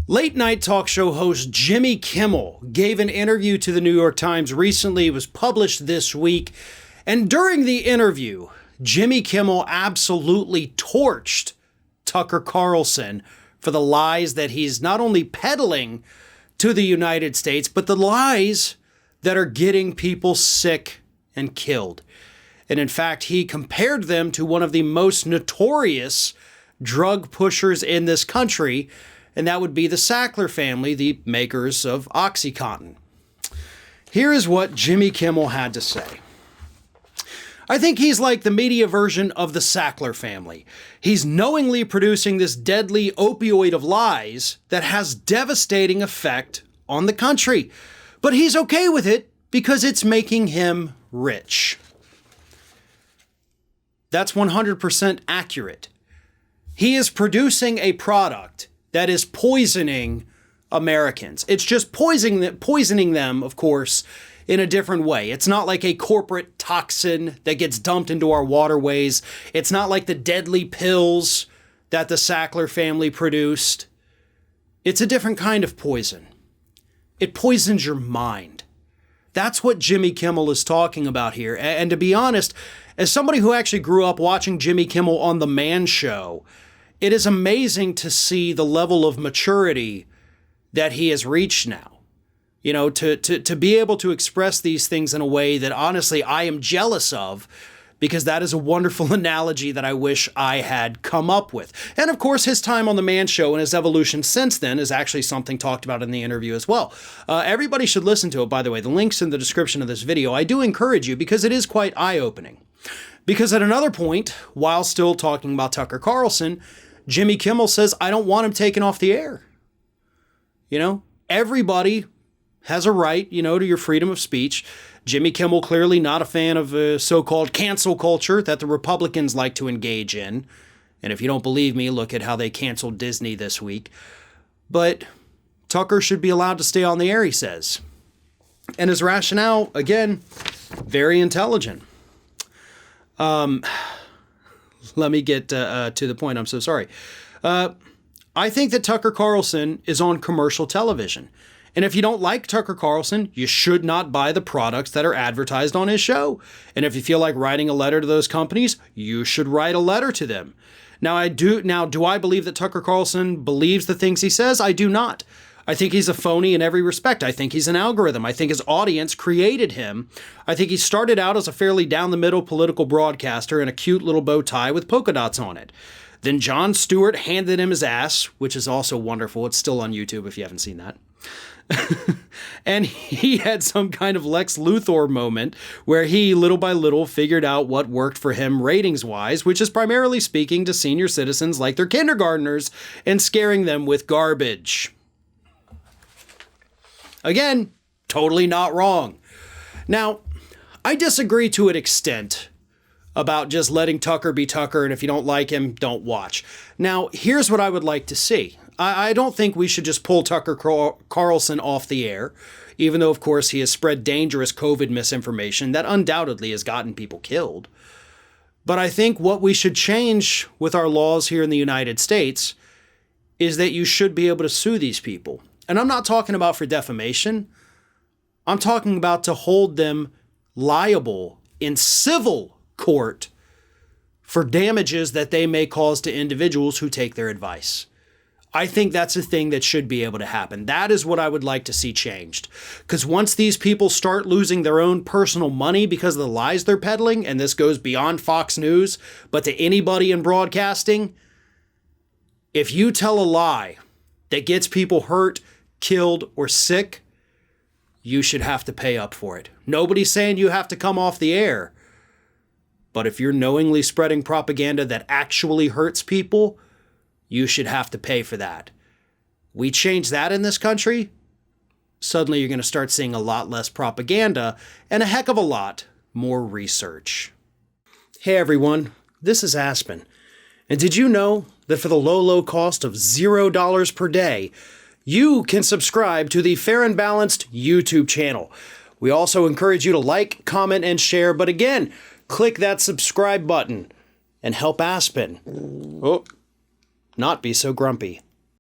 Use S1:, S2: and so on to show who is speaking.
S1: Late night talk show host Jimmy Kimmel gave an interview to the New York Times recently. It was published this week. And during the interview, Jimmy Kimmel absolutely torched Tucker Carlson for the lies that he's not only peddling to the United States, but the lies that are getting people sick and killed. And in fact, he compared them to one of the most notorious drug pushers in this country, and that would be the Sackler family, the makers of Oxycontin. Here is what Jimmy Kimmel had to say. I think he's like the media version of the Sackler family. He's knowingly producing this deadly opioid of lies that has devastating effect on the country. But he's okay with it because it's making him rich. That's 100% accurate. He is producing a product that is poisoning Americans. It's just poisoning them, of course, in a different way. It's not like a corporate toxin that gets dumped into our waterways. It's not like the deadly pills that the Sackler family produced. It's a different kind of poison. It poisons your mind. That's what Jimmy Kimmel is talking about here. And to be honest, as somebody who actually grew up watching Jimmy Kimmel on The Man Show, it is amazing to see the level of maturity that he has reached now. You know, to be able to express these things in a way that honestly I am jealous of, because that is a wonderful analogy that I wish I had come up with. And of course, his time on The Man Show and his evolution since then is actually something talked about in the interview as well. Everybody should listen to it, by the way. The link's in the description of this video. I do encourage you because it is quite eye-opening. Because at another point, while still talking about Tucker Carlson, Jimmy Kimmel says, I don't want him taken off the air. You know, everybody has a right, to your freedom of speech. Jimmy Kimmel clearly not a fan of so-called cancel culture that the Republicans like to engage in. And if you don't believe me, look at how they canceled Disney this week. But Tucker should be allowed to stay on the air, he says. And his rationale, again, very intelligent. Let me get to the point. I'm so sorry. I think that Tucker Carlson is on commercial television. And if you don't like Tucker Carlson, you should not buy the products that are advertised on his show. And if you feel like writing a letter to those companies, you should write a letter to them. Now, do I believe that Tucker Carlson believes the things he says? I do not. I think he's a phony in every respect. I think he's an algorithm. I think his audience created him. I think he started out as a fairly down-the-middle political broadcaster in a cute little bow tie with polka dots on it. Then Jon Stewart handed him his ass, which is also wonderful. It's still on YouTube if you haven't seen that. And he had some kind of Lex Luthor moment where he, little by little, figured out what worked for him ratings-wise, which is primarily speaking to senior citizens like they're kindergartners and scaring them with garbage. Again, totally not wrong. Now, I disagree to an extent about just letting Tucker be Tucker, and if you don't like him, don't watch. Now, here's what I would like to see. I don't think we should just pull Tucker Carlson off the air, even though, of course, he has spread dangerous COVID misinformation that undoubtedly has gotten people killed. But I think what we should change with our laws here in the United States is that you should be able to sue these people. And I'm not talking about for defamation. I'm talking about to hold them liable in civil court for damages that they may cause to individuals who take their advice. I think that's a thing that should be able to happen. That is what I would like to see changed. Because once these people start losing their own personal money because of the lies they're peddling, and this goes beyond Fox News, but to anybody in broadcasting, if you tell a lie that gets people hurt, killed, or sick, you should have to pay up for it. Nobody's saying you have to come off the air. But if you're knowingly spreading propaganda that actually hurts people, you should have to pay for that. We change that in this country, suddenly you're going to start seeing a lot less propaganda and a heck of a lot more research. Hey everyone, this is Aspen. And did you know that for the low cost of $0 per day, you can subscribe to the Fair and Balanced YouTube channel? We also encourage you to like, comment, and share. But again, click that subscribe button and help Aspen not be so grumpy.